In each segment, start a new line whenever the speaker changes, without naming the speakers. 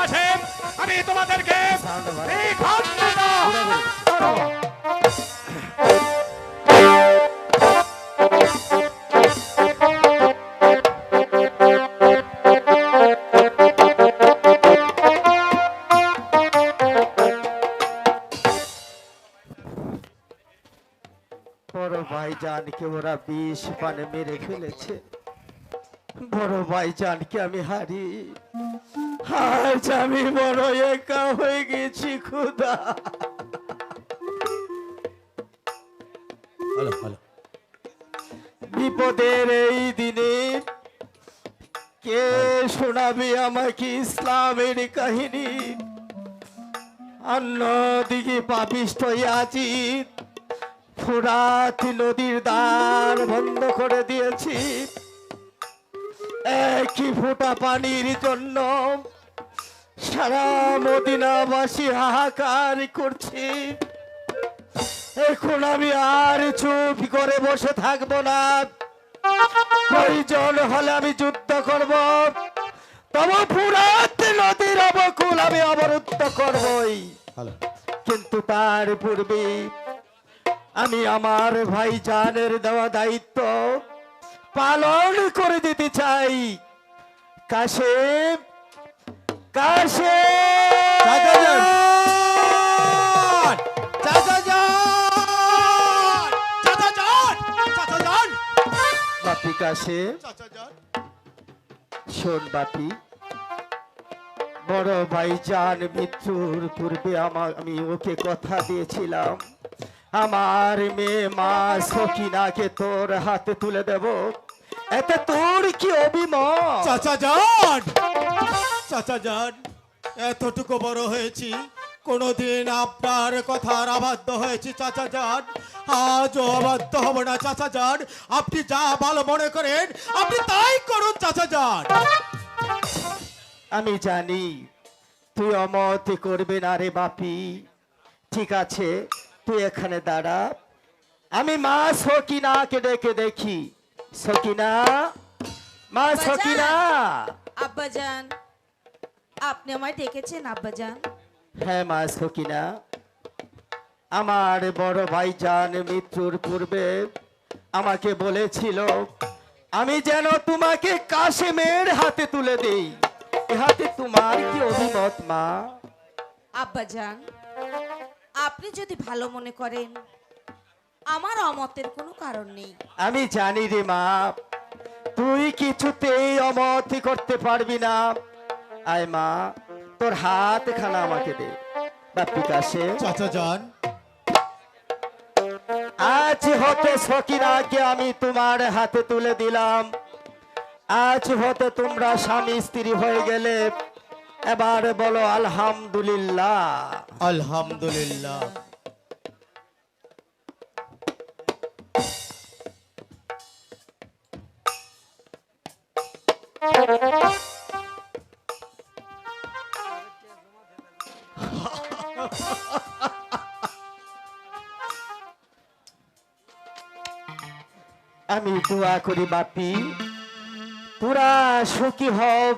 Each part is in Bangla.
কাশেম, আমি তোমাদেরকে এই খণ্ডটা
বড় ভাইজানকে ওরা বিষ পানে মেরে ফেলেছে। বড় ভাইজানকে আমি হারি, আজ আমি বড় একা হয়ে গেছি খুদা। বিপদের এই দিনে কে শোনাবে আমাকে ইসলামের কাহিনী? অন্যদিকে পাপিষ্ঠ ইয়াজিদ ফোরাত নদীর দ্বার বন্ধ করে দিয়েছি। একই ফোঁটা পানির জন্য সারা মদিনাবাসী হাহাকার করছে। এখন আমি আর চুপ করে বসে থাকবো না, প্রয়োজন হলে আমি যুদ্ধ করব। তবে ফোরাত নদীর অবকুল আমি অবরুদ্ধ করবই, কিন্তু তার পূর্বে আমি আমার ভাইজানের দেওয়া দায়িত্ব পালন করে দিতে চাই। কাশেম, কাশেম, বাপি কাশেম, শোন বাপি, বড় ভাইজান মৃত্যুর পূর্বে আমি ওকে কথা দিয়েছিলাম আমার মেয়ে মা সকিনাকে তোর হাতে তুলে দেব। এতে তোর কি অভিমত?
চাচা যান, এতটুকু বড় হয়েছি, কোনোদিন আপনার কথার অবাধ্য হয়েছি চাচা যান, আজও অবাধ্য হব না চাচা যান। আপনি যা ভালো মনে করেন আপনি তাই করুন চাচা যান।
আমি জানি তুই অমত করবে না রে বাপি। ঠিক আছে, তুই এখানে দাঁড়া, আমি মা সকিনাকে ডেকে দেখি। সকিনা, মা সকিনা।
আব্বাজান, আপনি আমায় ডেকেছেন আব্বাজান?
হ্যাঁ মা সকিনা, আমার বড় ভাইজান মৃত্যুর পূর্বে আমাকে বলেছিল আমি যেন তোমাকে কাশেমের হাতে তুলে দেই। এ হাতে তোমার কি অভিমত মা?
আব্বাজান, আপনি যদি ভালো মনে করেন আমার অমতের কোনো কারণ নেই।
আমি জানি রে মা, তুই কিছুতেই অমত করতে পারবি না। আয় মা, তোর হাত খানা আমাকে দে। বাপি কাশেম,
চাচা যান,
আজ হতে সকিনাকে আমি তোমার হাতে তুলে দিলাম। আজ হতে তোমরা স্বামী স্ত্রী হয়ে গেলে। এবার বলো আলহামদুলিল্লাহ।
আলহামদুলিল্লাহ।
আমি দোয়া করি বাপি তোরা সুখী হব।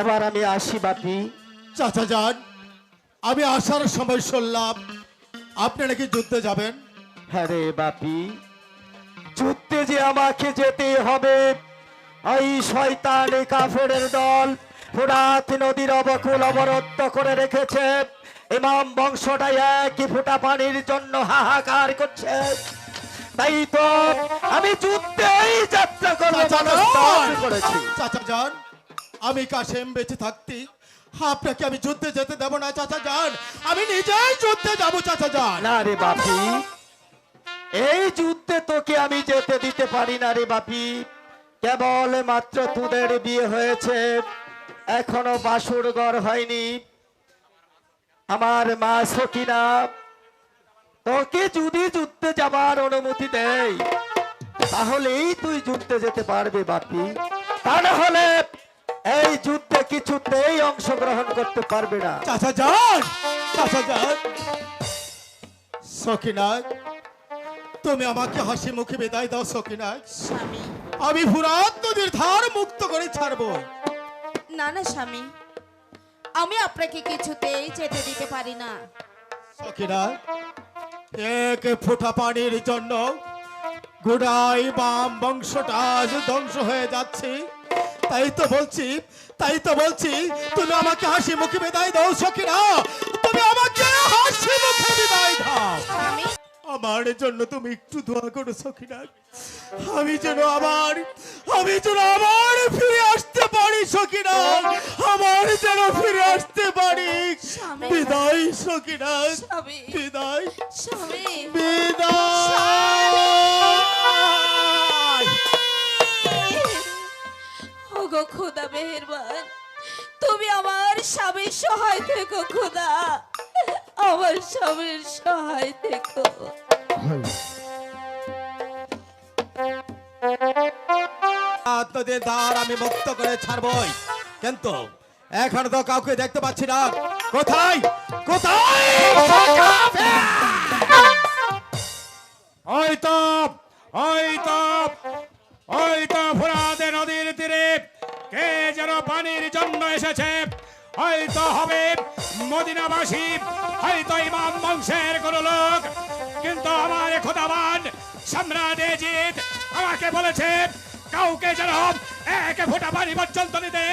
এবার আমি আসি বাপি।
চাচা যান, আমি আসার সময় শুনলাম আপনি নাকি যুদ্ধে যাবেন।
হ্যাঁ রে বাপি, যুদ্ধে যে আমাকে যেতে হবে। এই শয়তান কাফেরের দল ফোরাত নদীর অবকুল অবরুদ্ধ করে রেখেছে। ইমাম বংশটা একই ফোঁটা পানির জন্য হাহাকার করছে। তাই তো আমি যুদ্ধেই যাত্রা করেছি।
চাচা যান, আমি কাশেম বেঁচে থাকতে আপনাকে আমি যুদ্ধে যেতে দেব না চাচা যান। আমি নিজেই যুদ্ধে যাব চাচা যান।
না রে বাপি, এই যুদ্ধে তোকে আমি যেতে দিতে পারি না রে বাপি। কেবল মাত্র তোদের বিয়ে হয়েছে, এখনো বাসুর ঘর হয়নি। আমার মা সকিনা তোকে যদি যুদ্ধে যাবার অনুমতি দেয় তাহলেই তুই যুদ্ধে যেতে পারবি বাপি। তা না হলে এই যুদ্ধে কিছুতেই অংশগ্রহণ করতে পারবে না।
চাচা যান, চাচা যান, সকিনা তুমি আমাকে হাসি মুখে বিদায় দাও সকিনা।
স্বামী,
আমি ফোরাত নদীর ধার মুক্ত করে ছাড়বো।
না না স্বামী, আমি আপনাকে কিছুতেই যেতে দিতে পারি না।
সখিনা, এক ফোঁটা পানির জন্য গোড়াই বাম বংশটা আজ ধ্বংস হয়ে যাচ্ছে। তাই তো বলছি তুমি আমাকে হাসি মুখে বিদায় দাও সখিনা, তুমি আমাকে হাসি মুখে বিদায় দাও।
স্বামী,
আমার জন্য তুমি একটু দোয়া করো সখিনা, আমি যেন আবার ফিরে আসতে পারি সখিনা, আমার যেন ফিরে আসতে পারি।
স্বামী।
বিদায় সখিনা,
স্বামী।
বিদায়,
স্বামী,
বিদায়।
ওগো খোদা মেহেরবান, তুমি আমার স্বামীর সহায় থেকো খোদা, আমার স্বামীর সহায় থেকো।
তোদের দ্বার আমি মুক্ত করে ছাড়বই, কিন্তু এখন তো কাউকে দেখতে পাচ্ছি না। কোথায় কোথায়?
হয়তো হয়তো হয়তো ফোরাতে নদীর তীরে কে যেন পানির জন্য এসেছে, হয়তো হবে মদিনাবাসী, হয়তো ইমাম বংশের কোন লোক, কিন্তু আমার খোদাবান সম্রাট এজিদ আমাকে বলেছে কাউকে যেন এক ফোঁটা পানি পর্যন্ত নিতে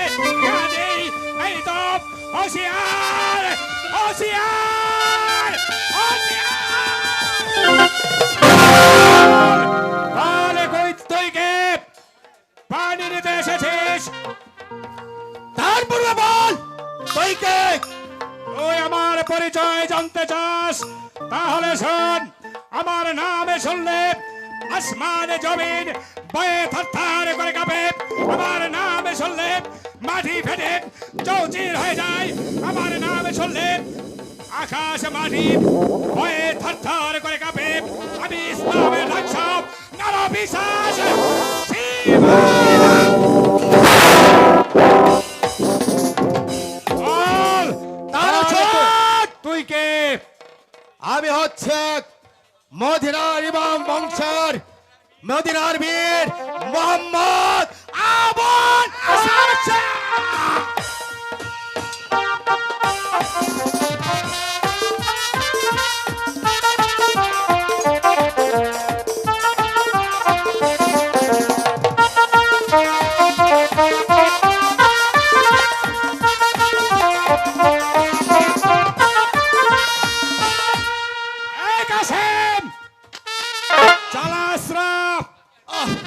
না দেই। এই তো হুঁশিয়ার, হুঁশিয়ার, হুঁশিয়ার। তাহলে তুই কে পানি নিতে এসেছিস?
তারপরে বল তুই কে?
তুই আমার পরিচয় জানতে চাস? তাহলে শোন, আমার নামে শুনলে আসমানে জমিন বয়ে থরথর করে কাঁপে, আমার নামে শুনলে মাটি ফেটে চৌচির হয়ে যায়, আমার নামে শুনলে আকাশ মাটি বয়ে থরথর করে কাঁপে। আমি ইসলামের রক্ষক নরপিশাচ তুই কে?
আমি হচ্ছে মদিনার ইমাম বংশের মদিনার বীর মোহাম্মদ আবুল হাসান।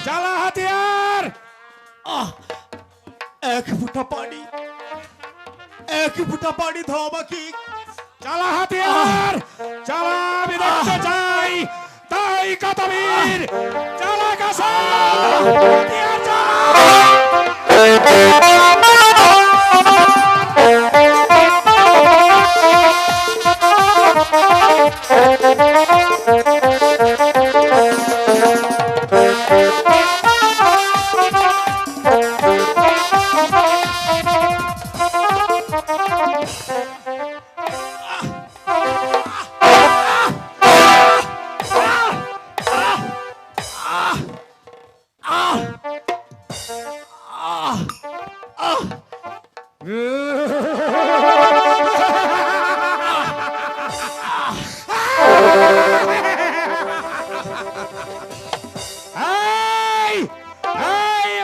চালা হাতিয়ার।
এক ফুটা পানি দাও আমাকে।
চালা হাতিয়ার, চালা, আমি দেখতে চাই তাই কত বীর। চালা কাসেম, হাতিয়ার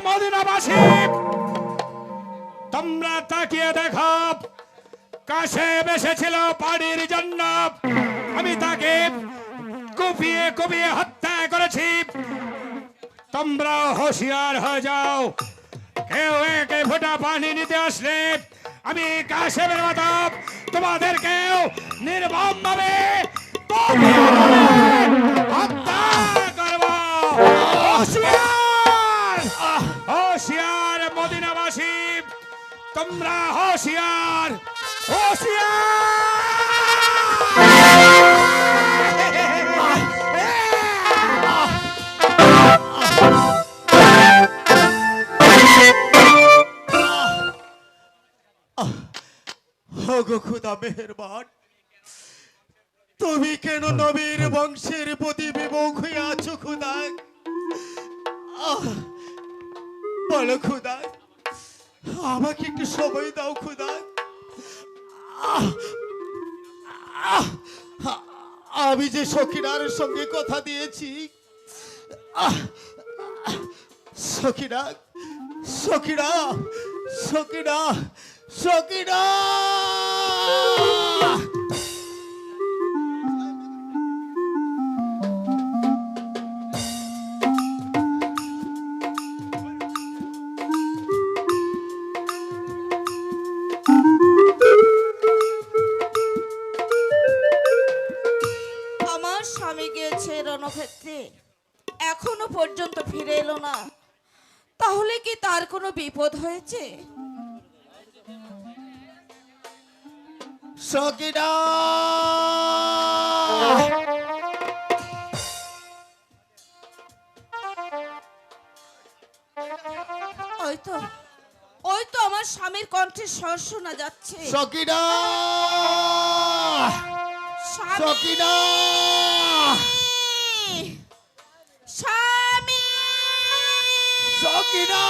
মদিনাবাসী, তোমরা তাকিয়ে দেখো, কাসেম এসেছিল পানির জন্য, আমি তাকে কুপিয়ে কুপিয়ে হত্যা করেছি। তোমরা হুঁশিয়ার হয়ে যাও, কেউ একে ফোঁটা পানি নিতে আসলে আমি কাসেমের মতো তোমাদেরকেও নির্মম ভাবে হত্যা করব। হুঁশিয়ার, হুঁশিয়ার মদিনাবাসী, তোমরা হুঁশিয়ার,
ওগো খোদা মেহেরবান, তুমি কেন নবীর বংশের প্রতি বিমুখ হয়ে আছো খোদা? বলো খোদা, আমাকে একটু সময় দাও খোদা, আমি যে সখিনার সঙ্গে কথা দিয়েছি, আহ, সখিনা সখিনা সখিনা সখিনা
আমার স্বামী গিয়েছে রণক্ষেত্রে, এখনো পর্যন্ত ফিরে এলো না। তাহলে কি তার কোনো বিপদ হয়েছে?
সখিনা
ওই তো, ওই তো আমার স্বামীর কণ্ঠে স্বর শোনা যাচ্ছে।
সখিনা
স্বামী!
সখিনা
স্বামী!
সখিনা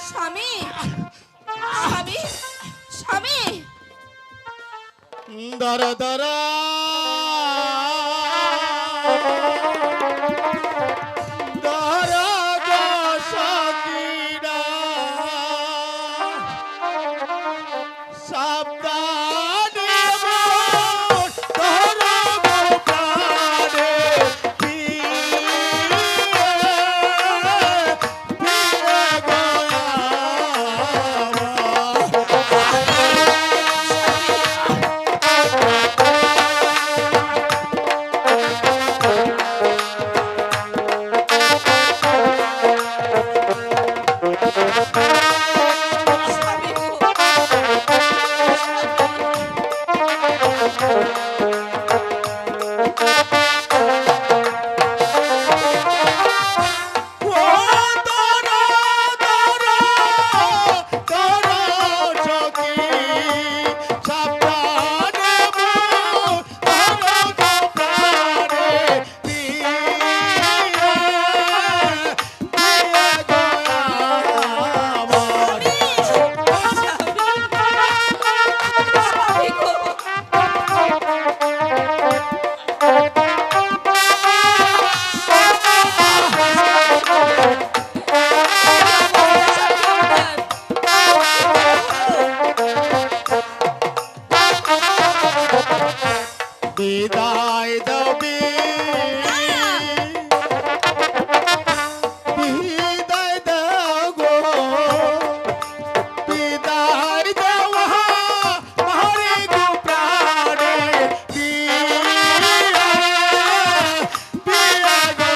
স্বামী! স্বামী! স্বামী!
দাঁড়া দাঁড়া দাঁড়া গো সখিনা সাবধানে মোর ধরো গো প্রাণে ফিরে গো
স্বামী গো! স্বামী গো!
বিদায় দবি বিদায় দাও গো বিদায় দাও হরে গো প্রাণে বিয়া গো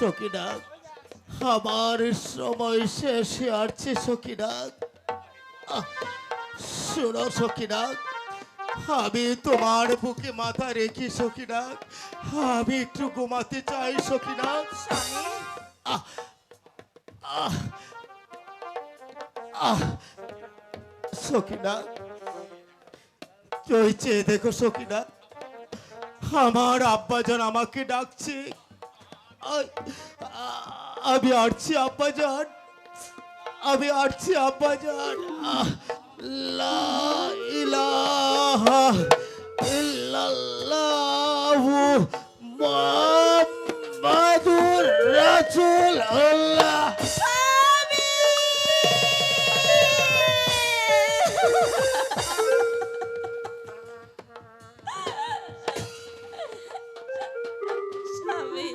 সখিনা, আমার সময় শেষে আসছে সখিনা। শোনো সখিনা, আমি তোমার বুকে মাথা রেখে সখিনা আমি একটু ঘুমাতে চাই সখিনা।
স্বামী
আহ আহ আহ সখিনা, তুই চেয়ে দেখো সখিনা, আমার আব্বাজান আমাকে ডাকছে। আমি আসছি আব্বাজান, আমি আসছি আব্বাজান। লা ইলাহা ইল্লাল্লাহু মুহাম্মাদুর রাসূলুল্লাহ।
স্বামী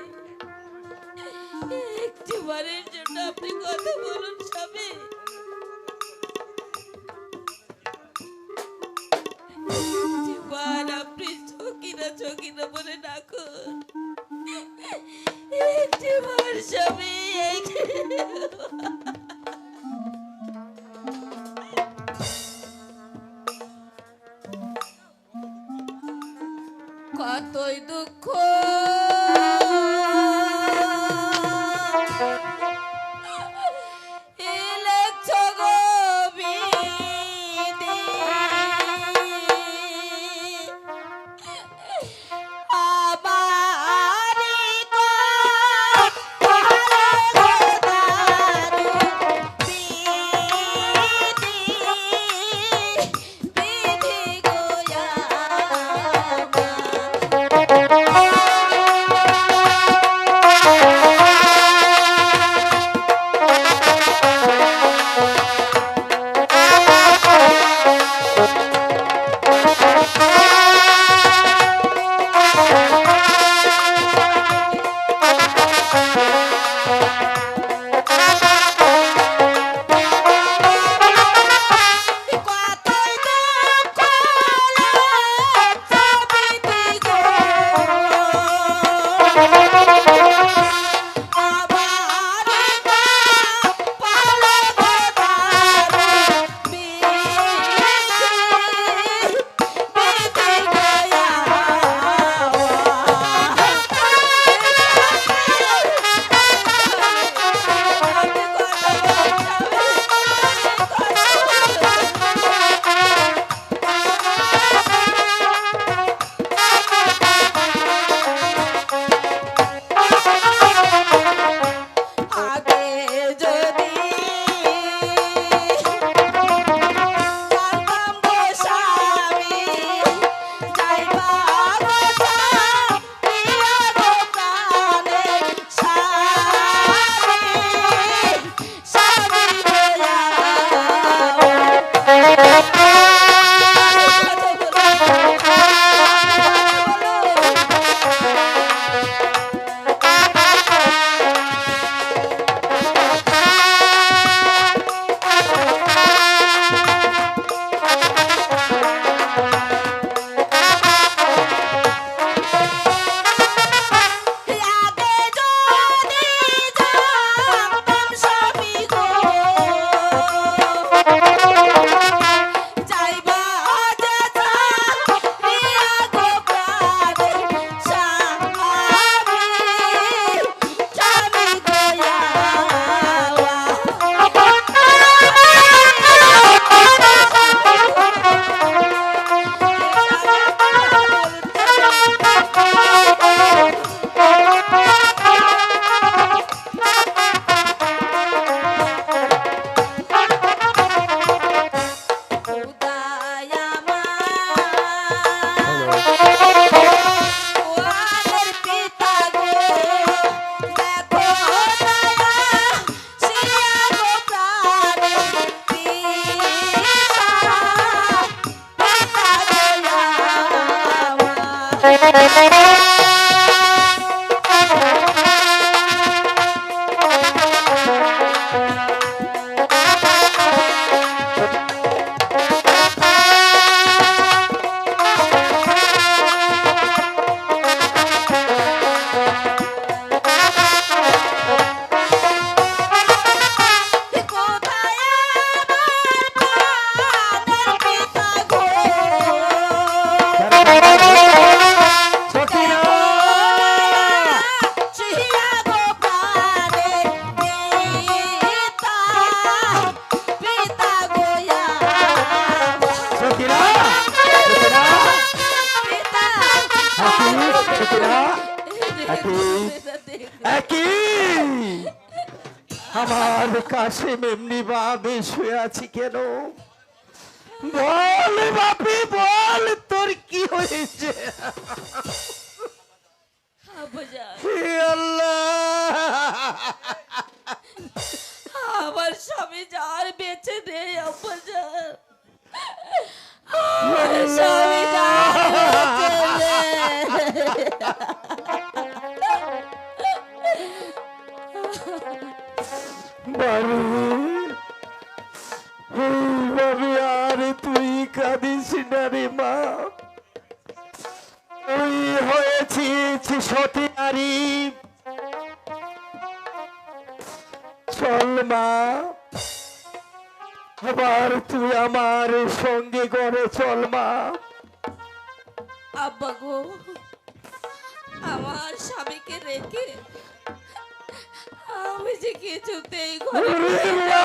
একটিবারের জন্য আপনি কথা বলুন স্বামী। একটিবার আপনি চকিনা চকিনা বলে ডাকুন। একটিবার স্বামী কতই দুঃখ
একই আমার কাশিম এমনি ভাবে শুয়ে আছি কেন? বল বাপি বল, তোর কি হয়েছে?
আব্বাজান,
হে আল্লাহ,
আমার স্বামী যার বেঁচে নেই আব্বাজান, আমার স্বামী যার বেঁচে
বাবি আর তুই কাঁদিস না রে মা। তুই হয়েছিস সতী নারী, চল মা আবার তুই আমার সঙ্গে করে চল মা।
আব্বা গো, আমার স্বামীকে রেখে আমি যে কিছুতেই ঘরে
ওরে মা!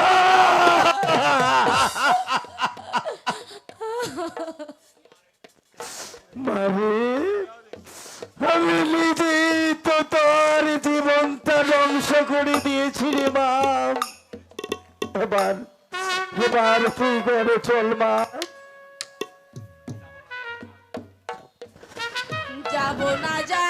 মারে, আমি নিজেই তো তোর জীবনটা ধ্বংস করে দিয়েছি রে মা। এবার এবার তুই ঘরে চল মা।
যাব না যা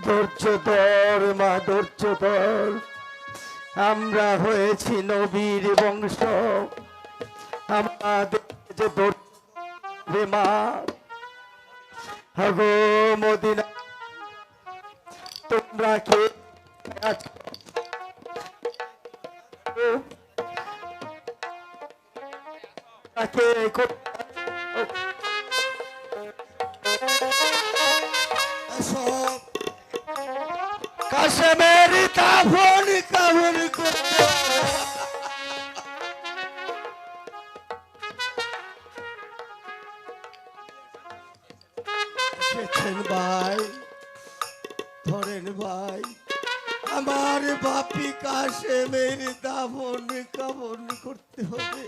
ধৈর্য ধর মা, ধৈর্য ধর। আমরা হয়েছি নবীর বংশ, আমাদের যে রে মা। হাগো মদিনা, তোমরা কে আছো? কে কাশেমের কাফন কাফন করতে
এসেছেন ভাই, ধরেন ভাই, আমার বাপি কাশেমের দাফন কাফন করতে হবে।